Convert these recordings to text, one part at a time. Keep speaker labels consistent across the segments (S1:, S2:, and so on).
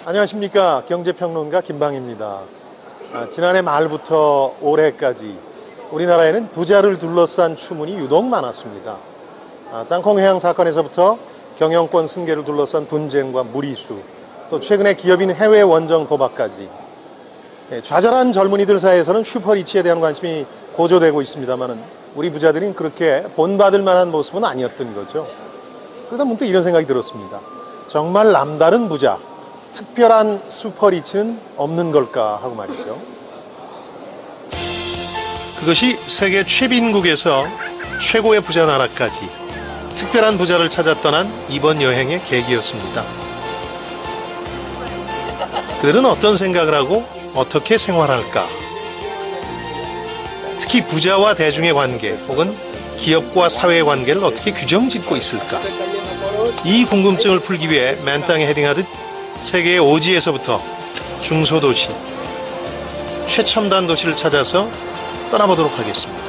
S1: 안녕하십니까. 경제평론가 김방입니다. 지난해 말부터 올해까지 우리나라에는 부자를 둘러싼 추문이 유독 많았습니다. 땅콩 회항 사건에서부터 경영권 승계를 둘러싼 분쟁과 무리수, 또 최근에 기업인 해외 원정 도박까지 좌절한 젊은이들 사이에서는 슈퍼리치에 대한 관심이 고조되고 있습니다만 우리 부자들은 그렇게 본받을 만한 모습은 아니었던 거죠. 그러다 문득 이런 생각이 들었습니다. 정말 남다른 부자, 특별한 슈퍼리치는 없는 걸까 하고 말이죠. 그것이 세계 최빈국에서 최고의 부자 나라까지 특별한 부자를 찾아 떠난 이번 여행의 계기였습니다. 그들은 어떤 생각을 하고 어떻게 생활할까? 특히 부자와 대중의 관계 혹은 기업과 사회의 관계를 어떻게 규정짓고 있을까? 이 궁금증을 풀기 위해 맨땅에 헤딩하듯 세계의 오지에서부터 중소도시, 최첨단 도시를 찾아서 떠나보도록 하겠습니다.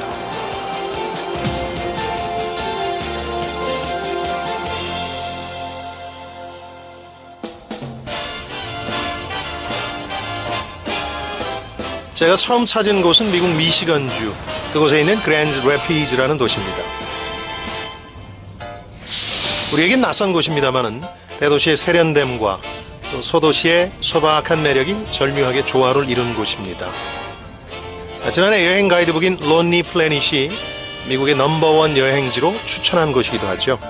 S1: 제가 처음 찾은 곳은 미국 미시건주, 그곳에 있는 그랜드 래피즈라는 도시입니다. 우리에겐 낯선 곳입니다만은 대도시의 세련됨과 또 소도시의 소박한 매력이 절묘하게 조화를 이룬 곳입니다. 지난해 여행 가이드북인 론리 플래닛이 미국의 넘버원 여행지로 추천한 곳이기도 하죠.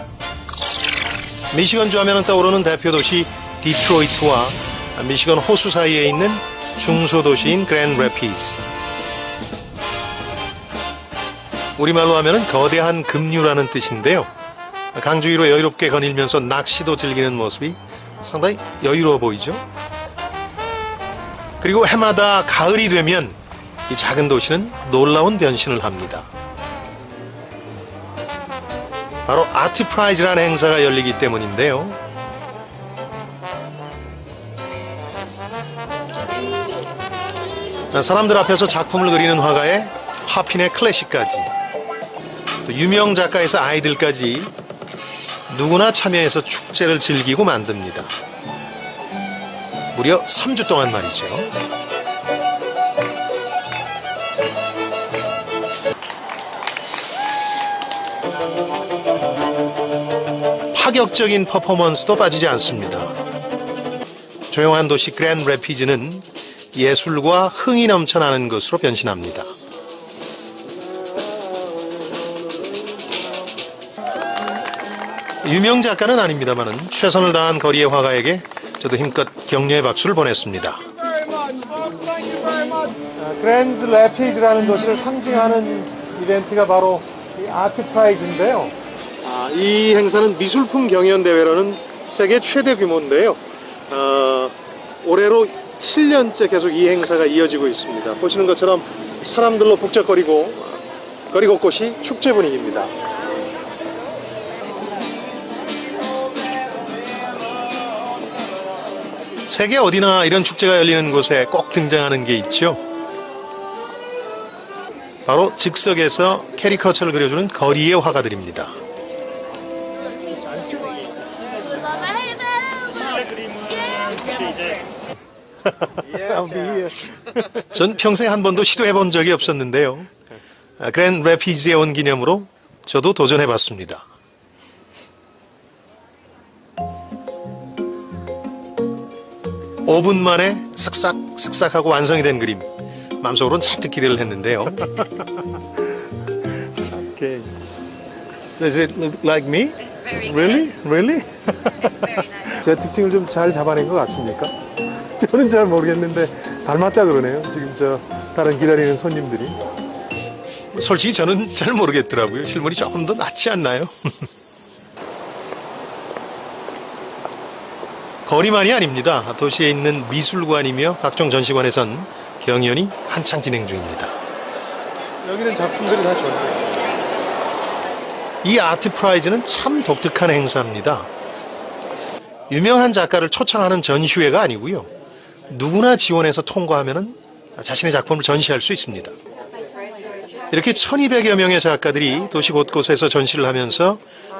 S1: 미시건주 하면 떠오르는 대표 도시 디트로이트와 미시건 호수 사이에 있는 중소도시인 그랜드 래피즈. 우리말로 하면 거대한 급류라는 뜻인데요. 강주 위로 여유롭게 거닐면서 낚시도 즐기는 모습이 상당히 여유로워 보이죠. 그리고 해마다 가을이 되면 이 작은 도시는 놀라운 변신을 합니다. 바로 아트 프라이즈라는 행사가 열리기 때문인데요. 사람들 앞에서 작품을 그리는 화가의 파핀의 클래식까지, 또 유명 작가에서 아이들까지 누구나 참여해서 축제를 즐기고 만듭니다. 무려 3주 동안 말이죠. 파격적인 퍼포먼스도 빠지지 않습니다. 조용한 도시 그랜드 래피즈는 예술과 흥이 넘쳐나는 것으로 변신합니다. 유명 작가는 아닙니다만 최선을 다한 거리의 화가에게 저도 힘껏 격려의 박수를 보냈습니다. 그랜드 래피즈라는 도시를 상징하는 이벤트가 바로 이 아트 프라이즈인데요. 이 행사는 미술품 경연 대회로는 세계 최대 규모인데요. 올해로 7년째 계속 이 행사가 이어지고 있습니다. 보시는 것처럼 사람들로 북적거리고 거리 곳곳이 축제 분위기입니다. 세계 어디나 이런 축제가 열리는 곳에 꼭 등장하는 게 있죠. 바로 즉석에서 캐리커처를 그려주는 거리의 화가들입니다. 전 평생 한 번도 시도해본 적이 없었는데요. 그랜드 래피즈에 온 기념으로 저도 도전해봤습니다. (5분) 만에 쓱싹쓱싹하고 완성이 된 그림, 마음속으로는 잔뜩 기대를 했는데요. Okay. Does it look like me? Really? Really? 제 특징을 좀 잘 잡아낸 것 같습니까? 저는 잘 모르겠는데 닮았다 그러네요. 지금 다른 기다리는 손님들이. 솔직히 저는 잘 모르겠더라고요. 실물이 조금 더 낫지 않나요? 거리만이 아닙니다. 도시에 있는 미술관이며 각종 전시관에선 경연이 한창 진행 중입니다. 여기는 작품들이 다 좋네요. 이 아트 프라이즈는 참 독특한 행사입니다. 유명한 작가를 초청하는 전시회가 아니고요. 누구나 지원해서 통과하면 자신의 작품을 전시할 수 있습니다. 이렇게 1200여 명의 작가들이 도시 곳곳에서 전시를 하면서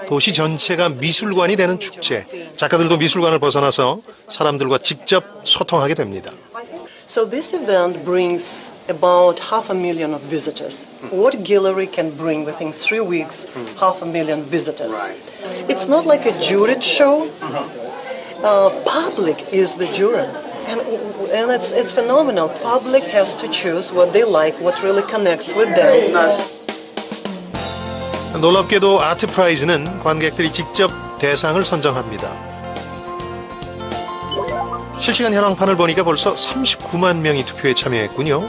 S1: 도시 전체가 미술관이 되는 축제, 작가들도 미술관을 벗어나서 사람들과 직접 소통하게 됩니다.
S2: So this event brings about 500,000 of visitors. What Guillory can bring within 3 weeks, 500,000 visitors. It's not like a juried show. Public is the jury. And it's phenomenal. Public has to choose what they like, what really connects with them.
S1: 놀랍게도 아트 프라이즈는 관객들이 직접 대상을 선정합니다. 실시간 현황판을 보니까 벌써 39만 명이 투표에 참여했군요.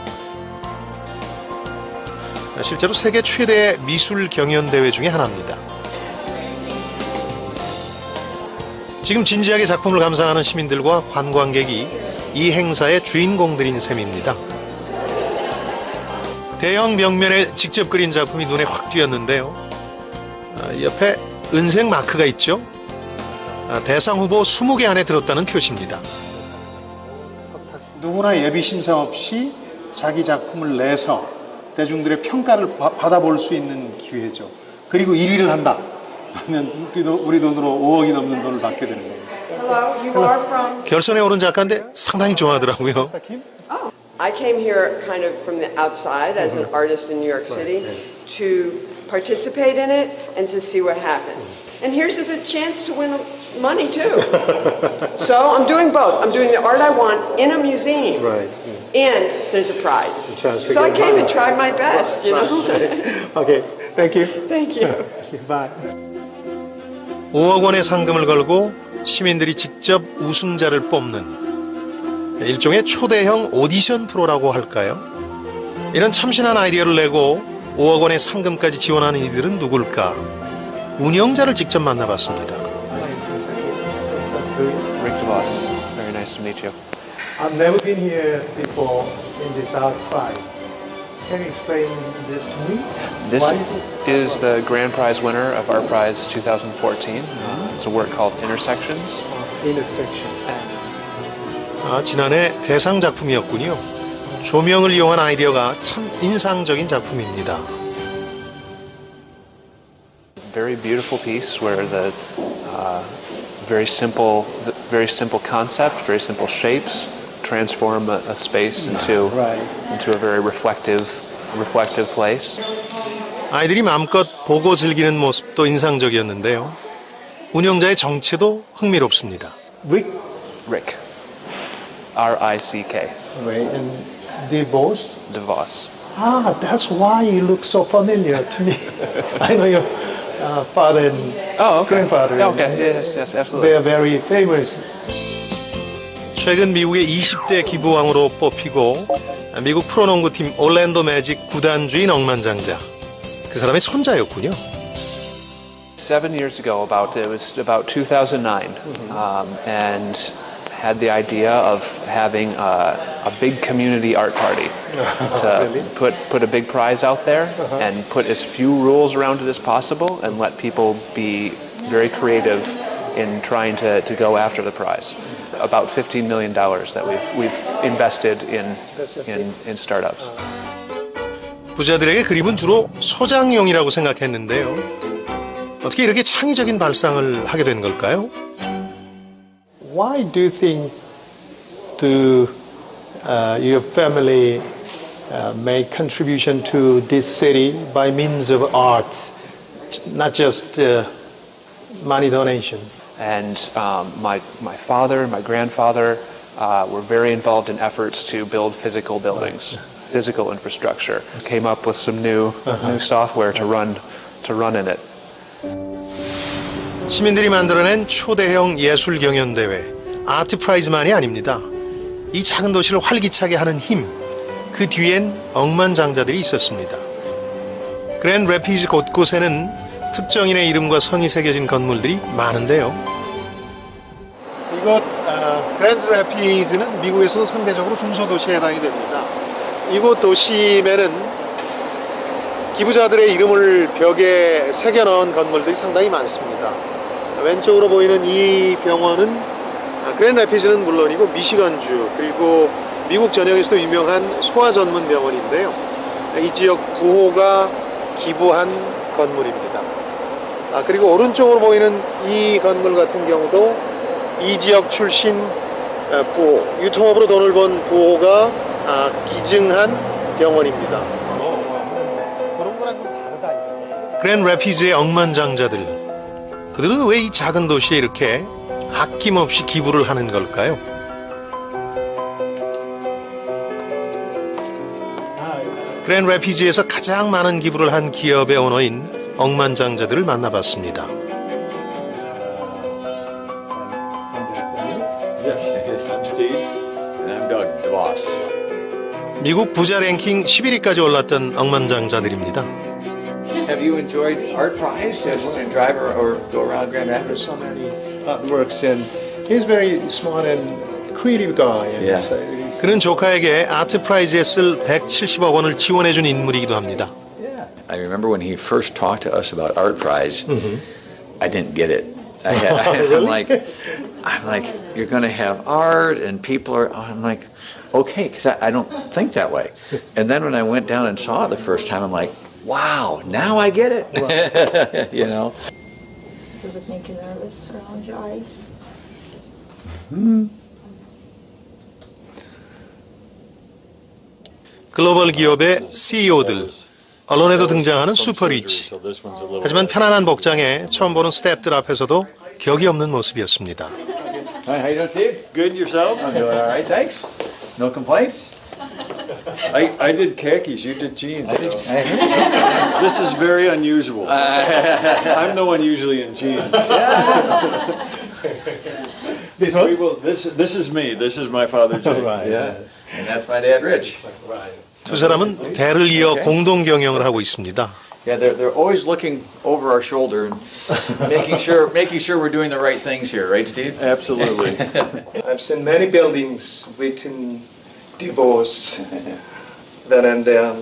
S1: 실제로 세계 최대 미술 경연 대회 중에 하나입니다. 지금 진지하게 작품을 감상하는 시민들과 관광객이 이 행사의 주인공들인 셈입니다. 대형 벽면에 직접 그린 작품이 눈에 확 띄었는데요. 옆에 은색 마크가 있죠. 대상 후보 20개 안에 들었다는 표시입니다. 누구나 예비 심사 없이 자기 작품을 내서 대중들의 평가를 받아볼 수 있는 기회죠. 그리고 1위를 한다. 그러면 우리 돈으로 5억이 넘는 돈을 받게 되는 겁니다.
S3: Hello, you are from?
S1: 결선에 오른 작가인데 상당히 좋아하더라고요.
S3: I came here kind of from the outside as an artist in New York City to participate in it and to see what happens. And here's the chance to win money too. So I'm doing both. I'm doing the art I want in a museum.
S1: Right.
S3: And there's a prize.
S1: A chance to
S3: So I
S1: get
S3: came
S1: money.
S3: and tried my best, you know.
S1: Okay, thank you.
S3: Thank you.
S1: Bye. 5억 원의 상금을 걸고 시민들이 직접 우승자를 뽑는 일종의 초대형 오디션 프로라고 할까요? 이런 참신한 아이디어를 내고 5억 원의 상금까지 지원하는 이들은 누굴까? 운영자를 직접 만나봤습니다.
S4: Rick DeVos. Very nice to meet you.
S1: I've never been here before in this art prize. Can you explain this to me?
S4: This is the grand prize winner of Art Prize 2014. It's a work called Intersections.
S1: Intersection. 지난해 대상 작품이었군요. 조명을 이용한 아이디어가 참 인상적인 작품입니다.
S4: Very beautiful piece where the very simple concept, very simple shapes transform a space into a very reflective place.
S1: 아이들이 마음껏 보고 즐기는 모습도 인상적이었는데요. 운영자의 정체도 흥미롭습니다.
S4: Rick. R-I-C-K.
S1: Right, and DeVos?
S4: DeVos.
S1: Ah, that's why you look so familiar to me. I know your father and grandfather.
S4: Okay, yes, absolutely.
S1: They are very famous. 최근 미국의 20대 기부왕으로 뽑히고 미국 프로농구팀 올랜도 매직 구단주인 억만장자. 그 사람의 손자였군요.
S4: 7 years ago, it was about 2009, and had the idea of having a big community art party to put a big prize out there and put as few rules around it as possible and let people be very creative in trying to go after the prize. About $15 million that we've invested in startups.
S1: 부자들에게 그림은 주로 소장용이라고 생각했는데요. 어떻게 이렇게 창의적인 발상을 하게 된 걸까요?
S5: Why do you think your family make contribution to this city by means of art, not just money donation?
S4: And my father and my grandfather were very involved in efforts to build physical buildings, physical infrastructure. Came up with some new software to run in it.
S1: 시민들이 만들어낸 초대형 예술 경연 대회 아트 프라이즈만이 아닙니다. 이 작은 도시를 활기차게 하는 힘, 그 뒤엔 억만장자들이 있었습니다. 그랜드 래피즈 곳곳에는 특정인의 이름과 성이 새겨진 건물들이 많은데요. 이곳 그랜드 래피즈는 미국에서도 상대적으로 중소도시에 해당이 됩니다. 이곳 도심에는 기부자들의 이름을 벽에 새겨넣은 건물들이 상당히 많습니다. 왼쪽으로 보이는 이 병원은 그랜드 래피즈는 물론이고 미시건주 그리고 미국 전역에서도 유명한 소아 전문 병원인데요. 이 지역 부호가 기부한 건물입니다. 그리고 오른쪽으로 보이는 이 건물 같은 경우도 이 지역 출신 부호, 유통업으로 돈을 번 부호가 기증한 병원입니다. 그런 거랑 좀 다르다. 그랜드 래피즈의 억만장자들. 그들은 왜 이 작은 도시에 이렇게 아낌없이 기부를 하는 걸까요? 그랜드 래피즈에서 가장 많은 기부를 한 기업의 오너인 억만장자들을 만나봤습니다.
S6: Yes, I'm Steve. And I'm Doug, the boss.
S1: 미국 부자 랭킹 11위까지 올랐던 억만장자들입니다.
S6: Have you enjoyed Art Prize as a driver or go around Grand Rapids?
S5: So many artworks, and he's very smart and creative guy. And
S6: Yeah.
S5: so
S1: 그는 조카에게 아트 프라이즈에 쓸 170억 원을 지원해준 인물이기도 합니다.
S6: I remember when he first talked to us about Art Prize, I didn't get it. I'm like, you're going to have art and people are, I'm like, okay, because I don't think that way. And then when I went down and saw it the first time, I'm like, wow, now I get it. You know?
S7: Does it make you nervous around your eyes?
S1: 글로벌 기업의 CEO들, 언론에도 등장하는 슈퍼리치. 하지만 편안한 복장에 처음 보는 스태프들 앞에서도 격이 없는 모습이었습니다.
S6: Hi, how you doing, Steve?
S8: Good yourself?
S6: I'm doing all right, thanks. No complaints?
S8: I did khakis, you did jeans.
S6: I heard you.
S8: This is very unusual. I'm the one usually in jeans.
S5: this one?
S8: This is me. This is my father Jay.
S6: Yeah. And that's my dad, Rich.
S1: 두 사람은 대를 이어 공동 경영을 하고 있습니다.
S6: Yeah, they're always looking over our shoulder and making sure we're doing the right things here, right, Steve?
S8: Absolutely.
S5: I've seen many buildings written divorce then and there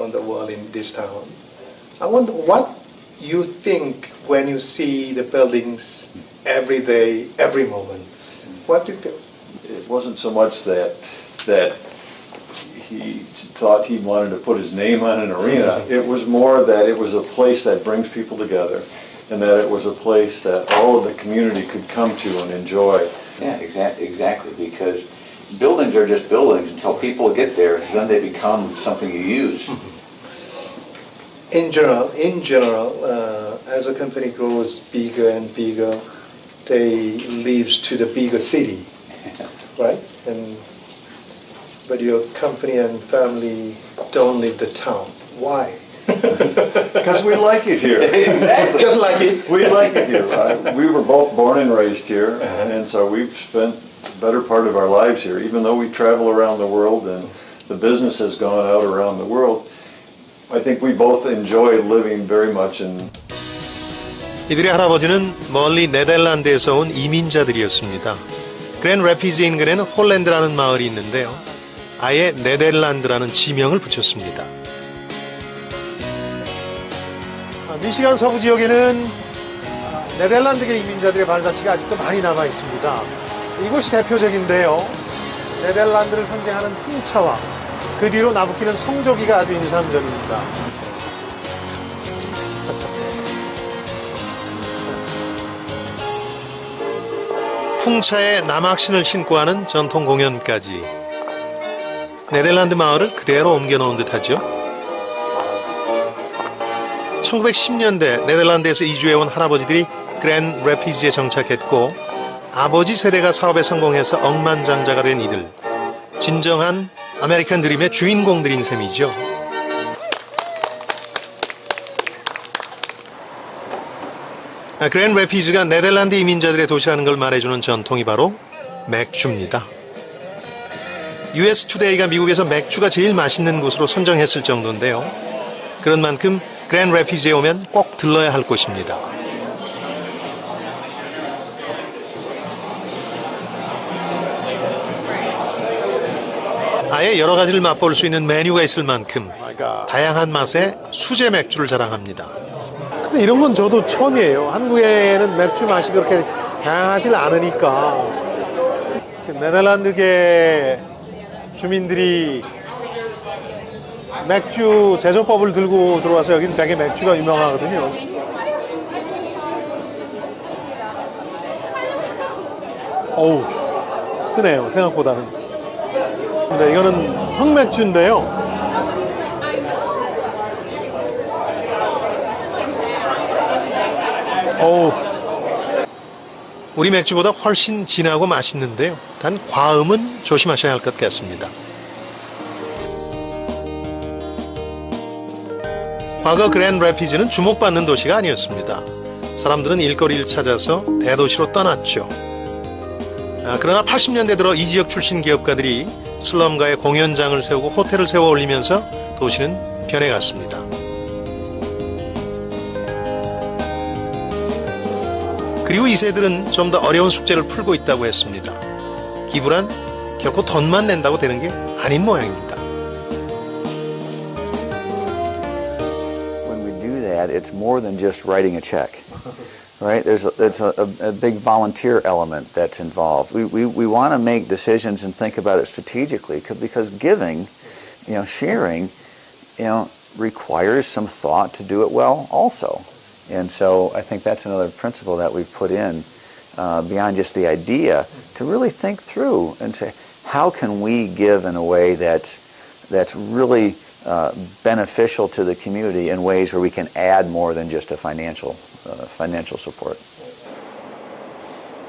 S5: on the wall in this town. I wonder what you think when you see the buildings every day, every moment. What do you feel?
S8: It wasn't so much that he thought he wanted to put his name on an arena. It was more that it was a place that brings people together and that it was a place that all of the community could come to and enjoy.
S6: Yeah, exactly, because buildings are just buildings until people get there, then they become something you use.
S5: In general, as a company grows bigger and bigger, they leave to the bigger city, right? But your company and family don't leave the town. Why?
S8: Because we like it here.
S6: Exactly.
S5: Just like it.
S8: We like it here. We were both born and raised here, and so we've spent the better part of our lives here. Even though we travel around the world and the business has gone out around the world, I think we both enjoy living very much in.
S1: 이들의 할아버지는 멀리 네덜란드에서 온 이민자들이었습니다. 그랜드 래피즈 인근에는 홀랜드라는 마을이 있는데요. 아예 네덜란드라는 지명을 붙였습니다. 미시간 서부 지역에는 네덜란드계 이민자들의 발자취가 아직도 많이 남아 있습니다. 이곳이 대표적인데요. 네덜란드를 상징하는 풍차와 그 뒤로 나부끼는 성조기가 아주 인상적입니다. 풍차에 남학신을 신고 하는 전통 공연까지 네덜란드 마을을 그대로 옮겨놓은 듯하죠. 1910년대 네덜란드에서 이주해온 할아버지들이 그랜드 래피즈에 정착했고 아버지 세대가 사업에 성공해서 억만장자가 된 이들. 진정한 아메리칸 드림의 주인공들인 셈이죠. 그랜드 래피즈가 네덜란드 이민자들의 도시라는 걸 말해주는 전통이 바로 맥주입니다. US 투데이가 미국에서 맥주가 제일 맛있는 곳으로 선정했을 정도인데요. 그런 만큼 그랜드 래피즈에 오면 꼭 들러야 할 곳입니다. 아예 여러 가지를 맛볼 수 있는 메뉴가 있을 만큼 다양한 맛의 수제 맥주를 자랑합니다. 근데 이런 건 저도 처음이에요. 한국에는 맥주 맛이 그렇게 다양하지 않으니까. 네덜란드계 주민들이 맥주 제조법을 들고 들어와서 여기는 되게 맥주가 유명하거든요. 어우, 쓰네요, 생각보다는. 네, 이거는 흑맥주인데요. 어우, 우리 맥주보다 훨씬 진하고 맛있는데요. 단 과음은 조심하셔야 할 것 같습니다. 과거 그랜드 래피즈는 주목받는 도시가 아니었습니다. 사람들은 일거리를 찾아서 대도시로 떠났죠. 그러나 80년대 들어 이 지역 출신 기업가들이 슬럼가에 공연장을 세우고 호텔을 세워 올리면서 도시는 변해갔습니다. 그리고 2세들은 좀 더 어려운 숙제를 풀고 있다고 했습니다. 기부란 결코 돈만 낸다고 되는 게 아닌 모양입니다.
S6: When we do that, it's more than just writing a check, right? There's a big volunteer element that's involved. We want to make decisions and think about it strategically because giving, sharing, requires some thought to do it well also. And so I think that's another principle that we've put in beyond just the idea to really think through and say, how can we give in a way that's really beneficial to the community in ways where we can add more than just a financial support.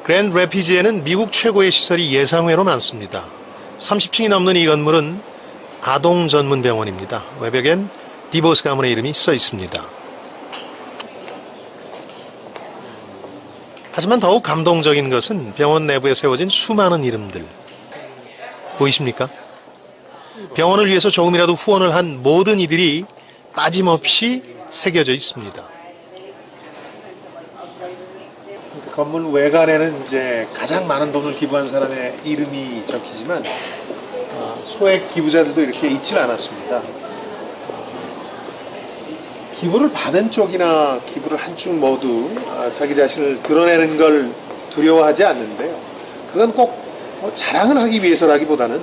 S1: 그랜드 래피즈에는 미국 최고의 시설이 예상외로 많습니다. 30층이 넘는 이 건물은 아동 전문 병원입니다. 외벽엔 디보스 가문의 이름이 써 있습니다. 하지만 더욱 감동적인 것은 병원 내부에 세워진 수많은 이름들. 보이십니까? 병원을 위해서 조금이라도 후원을 한 모든 이들이 빠짐없이 새겨져 있습니다. 건물 외관에는 이제 가장 많은 돈을 기부한 사람의 이름이 적히지만 소액 기부자들도 이렇게 있지는 않았습니다. 기부를 받은 쪽이나 기부를 한 쪽 모두 자기 자신을 드러내는 걸 두려워하지 않는데요. 그건 꼭 자랑을 하기 위해서라기보다는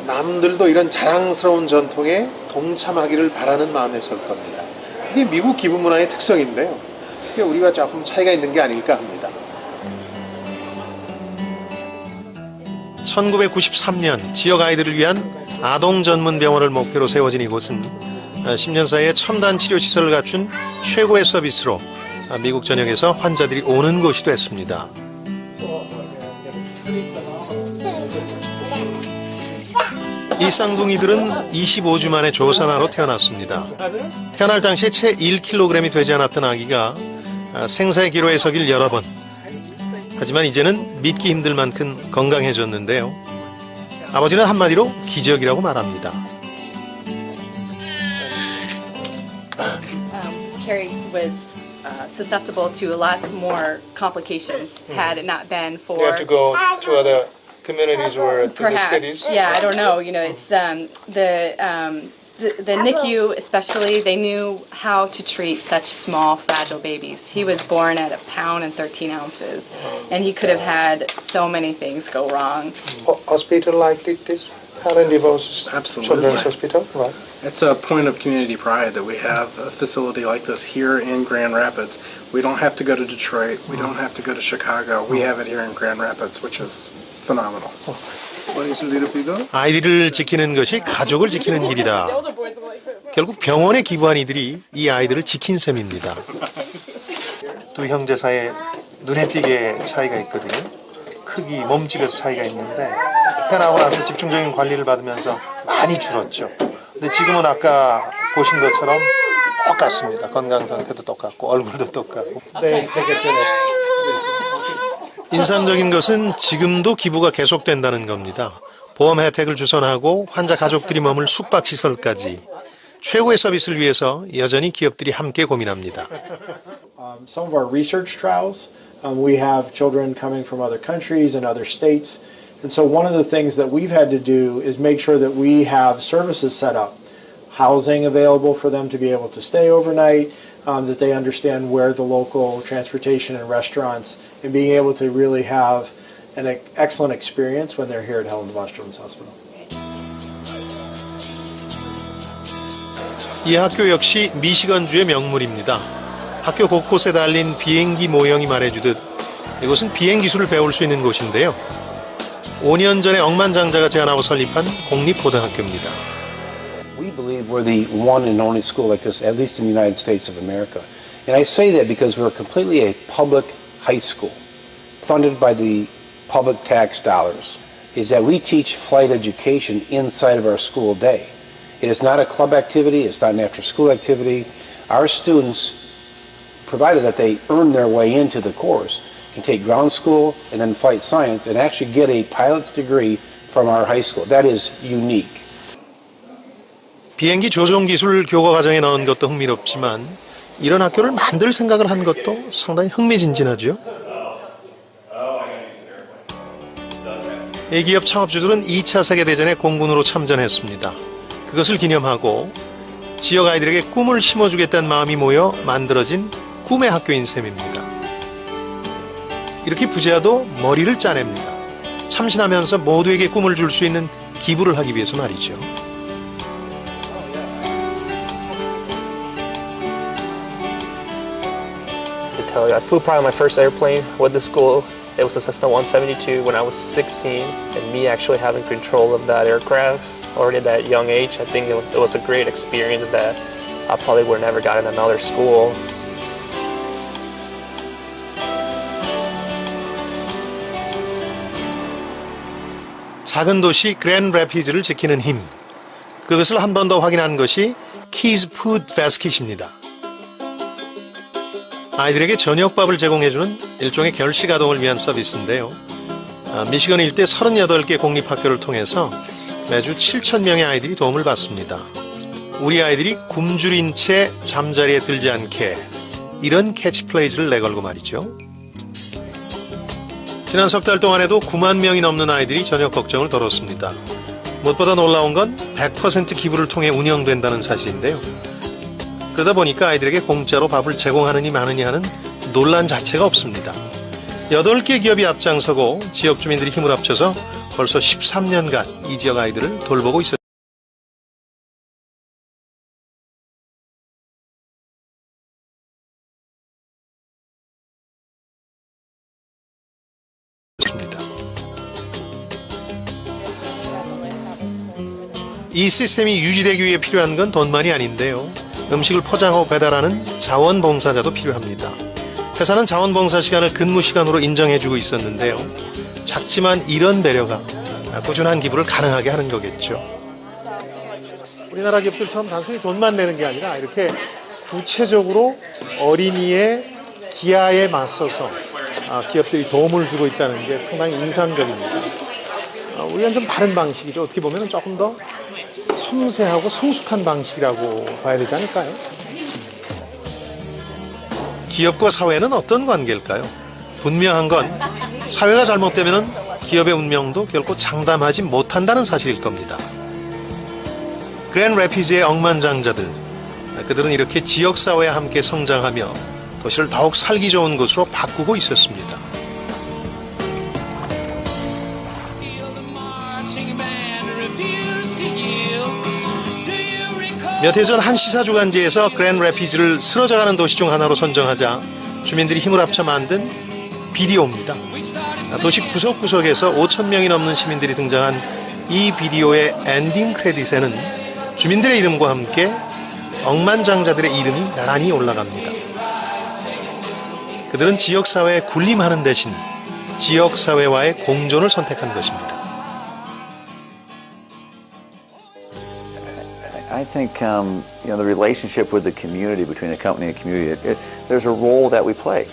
S1: 남들도 이런 자랑스러운 전통에 동참하기를 바라는 마음에서일 겁니다. 이게 미국 기부 문화의 특성인데요. 그게 우리가 조금 차이가 있는 게 아닐까 합니다. 1993년 지역 아이들을 위한 아동 전문 병원을 목표로 세워진 이곳은 10년 사이에 첨단 치료 시설을 갖춘 최고의 서비스로 미국 전역에서 환자들이 오는 곳이 됐습니다. 이 쌍둥이들은 25주 만에 조산아로 태어났습니다. 태어날 당시에 채 1kg이 되지 않았던 아기가 생사의 기로에 서길 여러 번. 하지만 이제는 믿기 힘들 만큼 건강해졌는데요. 아버지는 한마디로 기적이라고 말합니다.
S9: Carrie was susceptible to lots more complications had it not been for.
S1: You have to go to other communities or to
S9: Perhaps,
S1: the cities.
S9: yeah, I don't know. It's the NICU especially. They knew how to treat such small, fragile babies. He was born at 1 pound and 13 ounces, and he could have had so many things go wrong.
S1: Hospital like this, Helen DeVos Children's Hospital, right?
S10: It's a point of community pride that we have a facility like this here in Grand Rapids. We don't have to go to Detroit. We don't have to go to Chicago. We have it here in Grand Rapids, which is phenomenal.
S1: 아이들을 지키는 것이 가족을 지키는 길이다. 결국 병원에 기부한 이들이 이 아이들을 지킨 셈입니다. 두 형제 사이에 눈에 띄게 차이가 있거든요. 크기, 몸집에서 차이가 있는데 태어나고 나서 집중적인 관리를 받으면서 많이 줄었죠. 근데 지금은 아까 보신 것처럼 똑같습니다. 건강 상태도 똑같고 얼굴도 똑같고. 네, 인상적인 것은 지금도 기부가 계속된다는 겁니다. 보험 혜택을 주선하고 환자 가족들이 머물 숙박시설까지 최고의 서비스를 위해서 여전히 기업들이 함께 고민합니다.
S11: Some of our research trials, we have children coming from other countries and other states. And so one of the things that we've had to do is make sure that we have services set up, housing available for them to be able to stay overnight, that they understand where the local transportation and restaurants, and being able to really have an excellent experience when they're here at Helen DeVos Children's Hospital.
S1: 이 학교 역시 미시건주의 명물입니다. 학교 곳곳에 달린 비행기 모형이 말해주듯 이곳은 비행 기술을 배울 수 있는 곳인데요. 5년 전에 억만장자가 제안하고 설립한 공립고등학교입니다.
S12: We believe we're the one and only school like this, at least in the United States of America. And I say that because we're completely a public high school, funded by the public tax dollars, is that we teach flight education inside of our school day. It is not a club activity, it's not an after-school activity. Our students, provided that they earn their way into the course, can take ground school and then flight science and actually get a pilot's degree from our high school. That is unique.
S1: 비행기 조종 기술 교과 과정에 넣은 것도 흥미롭지만 이런 학교를 만들 생각을 한 것도 상당히 흥미진진하죠. 이 기업 창업주들은 2차 세계대전에 공군으로 참전했습니다. 그것을 기념하고 지역 아이들에게 꿈을 심어주겠다는 마음이 모여 만들어진 꿈의 학교인 셈입니다. 이렇게 부자도 머리를 짜냅니다. 참신하면서 모두에게 꿈을 줄 수 있는 기부를 하기 위해서 말이죠.
S13: I flew probably my first airplane with the school. It was a Cessna 172 when I was 16, and me actually having control of that aircraft already at that young age, I think it was a great experience that I probably would have never got in another school.
S1: 작은 도시 그랜드 래피즈를 지키는 힘. 그것을 한 번 더 확인한 것이 키즈 푸드 바스킷입니다. 아이들에게 저녁밥을 제공해주는 일종의 결식아동을 위한 서비스인데요. 미시건 일대 38개 공립학교를 통해서 매주 7,000명의 아이들이 도움을 받습니다. 우리 아이들이 굶주린 채 잠자리에 들지 않게, 이런 캐치플레이즈를 내걸고 말이죠. 지난 석 달 동안에도 9만 명이 넘는 아이들이 저녁 걱정을 덜었습니다. 무엇보다 놀라운 건 100% 기부를 통해 운영된다는 사실인데요. 그러다 보니까 아이들에게 공짜로 밥을 제공하느니 마느니 하는 논란 자체가 없습니다. 8개 기업이 앞장서고 지역 주민들이 힘을 합쳐서 벌써 13년간 이 지역 아이들을 돌보고 있었습니다. 이 시스템이 유지되기 위해 필요한 건 돈만이 아닌데요. 음식을 포장하고 배달하는 자원봉사자도 필요합니다. 회사는 자원봉사 시간을 근무 시간으로 인정해주고 있었는데요. 작지만 이런 배려가 꾸준한 기부를 가능하게 하는 거겠죠. 우리나라 기업들처럼 단순히 돈만 내는 게 아니라 이렇게 구체적으로 어린이의 기아에 맞서서 기업들이 도움을 주고 있다는 게 상당히 인상적입니다. 우리는 좀 다른 방식이죠. 어떻게 보면 조금 더 섬세하고 성숙한 방식이라고 봐야 되지 않을까요? 기업과 사회는 어떤 관계일까요? 분명한 건 사회가 잘못되면 기업의 운명도 결코 장담하지 못한다는 사실일 겁니다. 그랜드 래피즈의 억만장자들, 그들은 이렇게 지역사회와 함께 성장하며 도시를 더욱 살기 좋은 곳으로 바꾸고 있었습니다. 몇 해 전 한 시사주간지에서 그랜드 래피즈를 쓰러져가는 도시 중 하나로 선정하자 주민들이 힘을 합쳐 만든 비디오입니다. 도시 구석구석에서 5,000명이 넘는 시민들이 등장한 이 비디오의 엔딩 크레딧에는 주민들의 이름과 함께 억만장자들의 이름이 나란히 올라갑니다. 그들은 지역사회에 군림하는 대신 지역사회와의 공존을 선택한 것입니다.
S6: I think the relationship with the community, between the company and the community, there's a role that we play.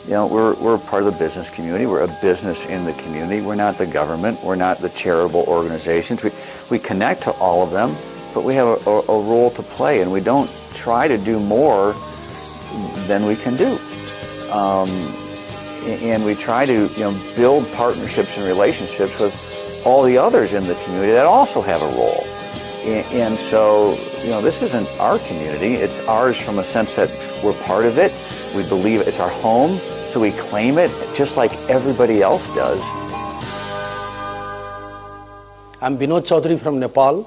S6: We're part of the business community. We're a business in the community. We're not the government. We're not the charitable organizations. We connect to all of them, but we have a role to play, and we don't try to do more than we can do. And we try to build partnerships and relationships with all the others in the community that also have a role. And so, this isn't our community. It's ours from a sense that we're part of it. We believe it's our home, so we claim it just like everybody else does.
S14: I'm Binod Chaudhary from Nepal.